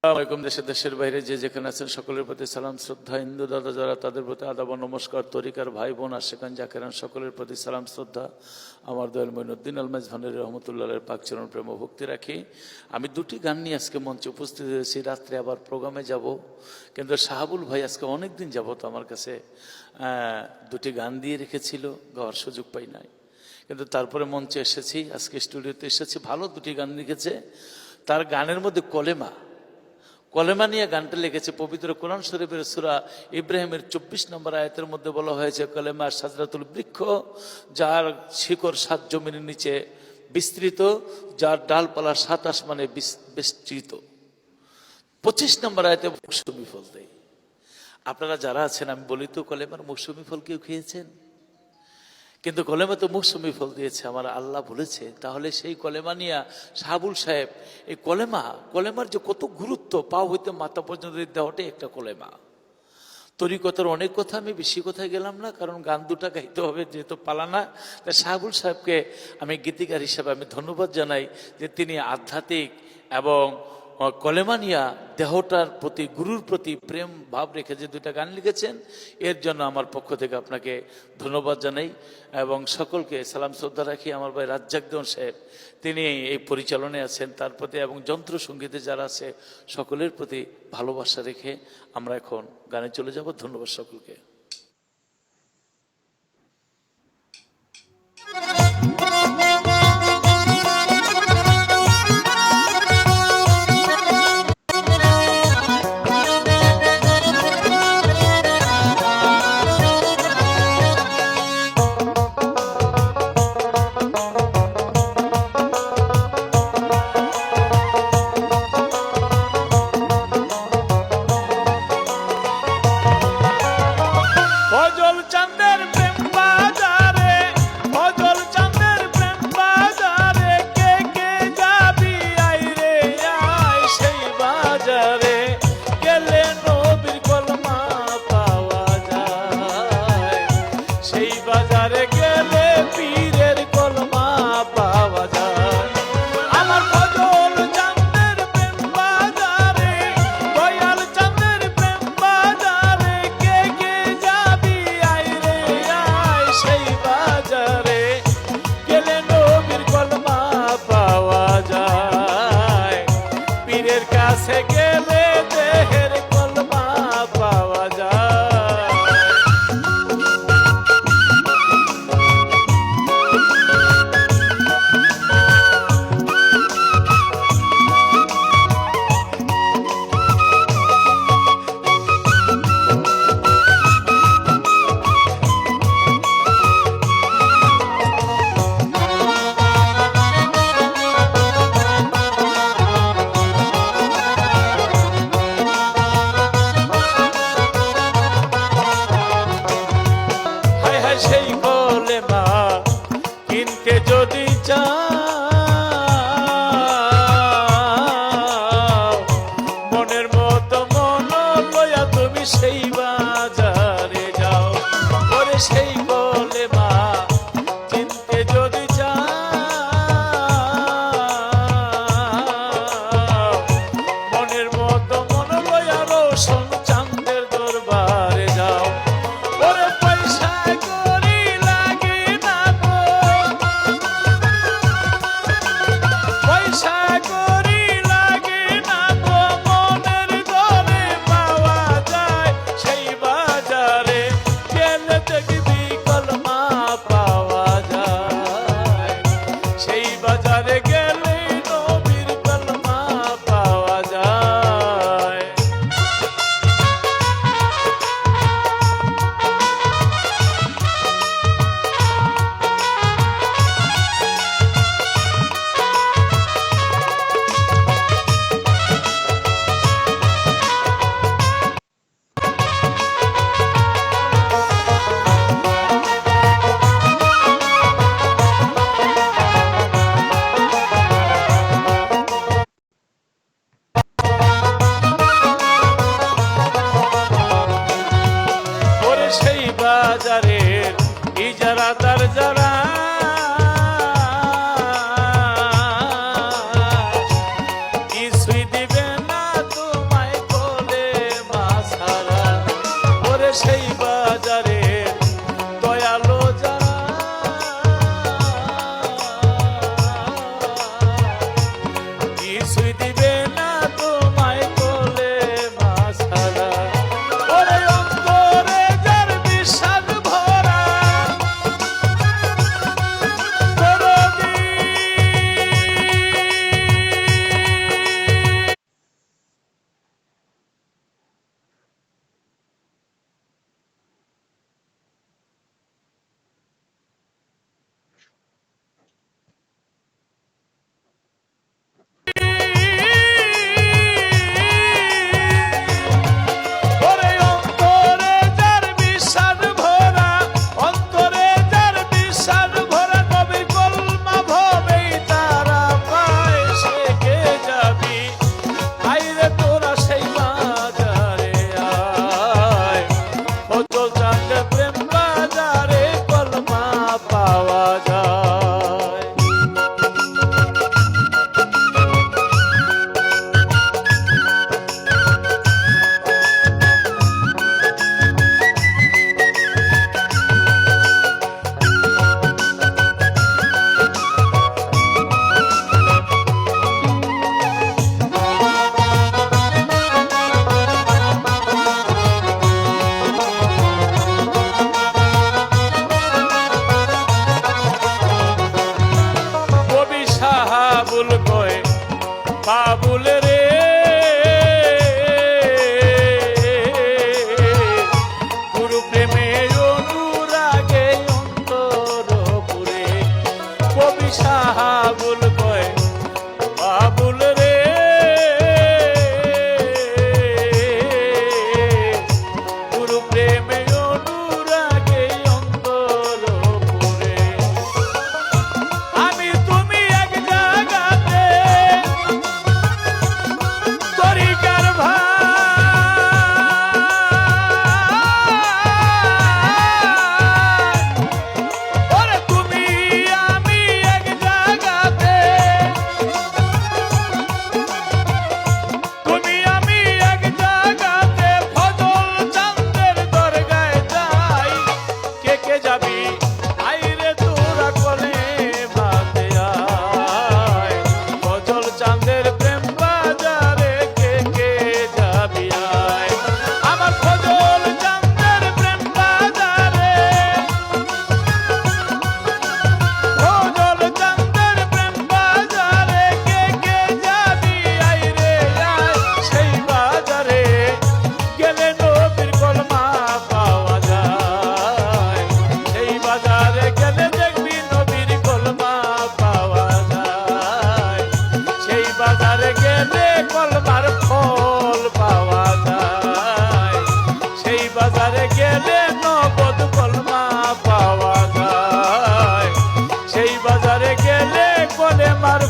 আসসালামাইকুম। দেশের বাইরে যে যেখানে আছেন সকলের প্রতি সালাম শ্রদ্ধা। হিন্দু দাদা যারা তাদের প্রতি আদাব ও নমস্কার। তরিকার ভাই বোন আশেকান জাকেরান সকলের প্রতি সালাম শ্রদ্ধা। আমার দয়াল মঈনুদ্দিন আলমাজ ভান্ডারী রহমতুল্লাহের পাক চরণ প্রেম ও ভক্তি রাখি। আমি দুটি গান নিয়ে আজকে মঞ্চে উপস্থিত হয়েছি। রাত্রে আবার প্রোগ্রামে যাব, কিন্তু শাহাবুল ভাই আজকে অনেক দিন যাবত আমার কাছে দুটি গান দিয়ে রেখেছিল, গাওয়ার সুযোগ পাই নাই, কিন্তু তারপরে মঞ্চে এসেছি, আজকে স্টুডিওতে এসেছি। ভালো দুটি গান লিখেছে। তার গানের মধ্যে কলেমা নিয়ে গানটা লিখেছে। পবিত্র কোরআন শরীফের সূরা ইব্রাহিমের 24 নম্বর আয়াতের মধ্যে বলা হয়েছে, কলেমা সাজরাতুল বৃক্ষ, যার শিকড় 7 জমিনের নিচে বিস্তৃত, যার ডালপালা 7 আসমানে বিস্তৃত। 25 নম্বর আয়াতে মৌসুমি ফল দেয়। আপনারা যারা আছেন, আমি বলি তো, কলেমার মৌসুমি ফল কেউ খেয়েছেন? কিন্তু কলেমা তো মৌসুমি ফল দিয়েছে আমার আল্লাহ বলেছে। তাহলে সেই কলেমা নিয়ে শাহাবুল সাহেব, এই কলেমার যে কত গুরুত্ব, পা হইতে মাথা পর্যন্ত দেওয়াটাই একটা কলেমা। তরিকতার অনেক কথা, আমি বেশি কথায় গেলাম না, কারণ গান দুটা গাইতে হবে যেহেতু পালানা। তাই শাহাবুল সাহেবকে আমি গীতিকার হিসাবে আমি ধন্যবাদ জানাই যে তিনি আধ্যাত্মিক এবং কলেমানিয়া দেহটার প্রতি, গুরুর প্রতি প্রেম ভাব রেখে যে দুইটা গান লিখেছেন, এর জন্য আমার পক্ষ থেকে আপনাকে ধন্যবাদ জানাই এবং সকলকে সালাম শ্রদ্ধা রাখি। আমার ভাই রাজ্জাক দেওয়ান সাহেব, তিনি এই পরিচালনায় আছেন, তার প্রতি এবং যন্ত্রসঙ্গীতে যারা আছে সকলের প্রতি ভালোবাসা রেখে আমরা এখন গানে চলে যাব। ধন্যবাদ সকলকে। আমার